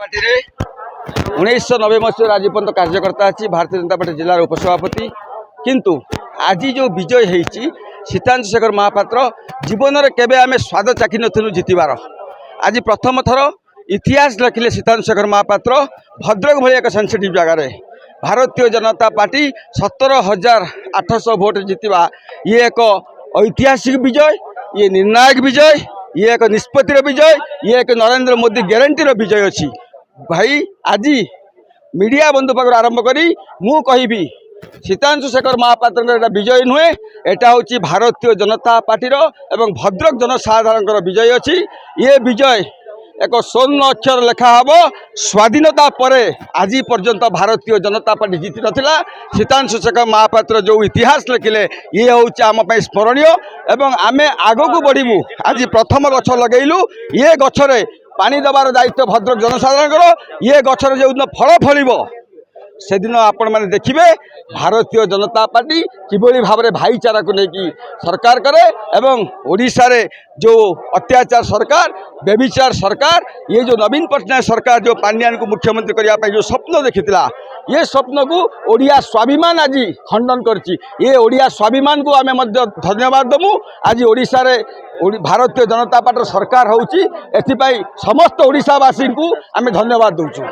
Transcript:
Party रे 1990 मसीह आज पर्यटन कार्यकर्ता अच्छी भारतीय जनता पार्टी जिलार उपसभापति किंतु आज जो विजय होती सीतांशु शेखर महापात्र जीवन में केवे आम स्वाद चाखी नु जितबार आज प्रथम थर इतिहास लिखिले सीतांशु शेखर महापात्र भद्रक भाई एक सेंसिटिव जगार भारतीय जनता पार्टी 17,800 भोट जितवा ये एक ऐतिहासिक विजय, ये निर्णायक विजय, ये एक निष्पत्तिर विजय, ये एक नरेंद्र मोदी ग्यारंटीर विजय अच्छी भाई। आज मीडिया बंधु पाखर आरंभ करी मु कहि सीतांशु शेखर महापात्र विजय नुहे, एटा हूँ भारतीय जनता पार्टीर एवं भद्रक जनसाधारण विजय अच्छी। ये विजय एक स्वर्ण अक्षर लेखा हम स्वाधीनता परे आज पर्यंत भारतीय जनता पार्टी जीति नथिला। सीतांशु शेखर महापात्र जो इतिहास लिखिले ये हूँ आम स्मरणीय एवं आमे आगक बढ़िमु। आज प्रथम गछ लगेलु, ये गछरे पानी देवार दायित्व भद्रक जनसाधारण, ये गछर जो फल फल से दिन आपण मैंने देखिए भारतीय जनता पार्टी किभली भाव में भाईचारा को लेकिन सरकार करे एवं ओडिशा रे जो अत्याचार सरकार, बेविचार सरकार, ये जो नवीन पटनायक सरकार जो पांड्यान को मुख्यमंत्री करने जो स्वप्न देखी ये स्वप्न को ओडिया स्वाभिमान आज खंडन करछि। ये ओडिया स्वाभिमान को आमे मध्य धन्यवाद दमु। आज ओडिशा रे भारतीय जनता पार्टी सरकार होउछि, एथिपाई समस्त ओडिशावासी को आमे धन्यवाद दउछु।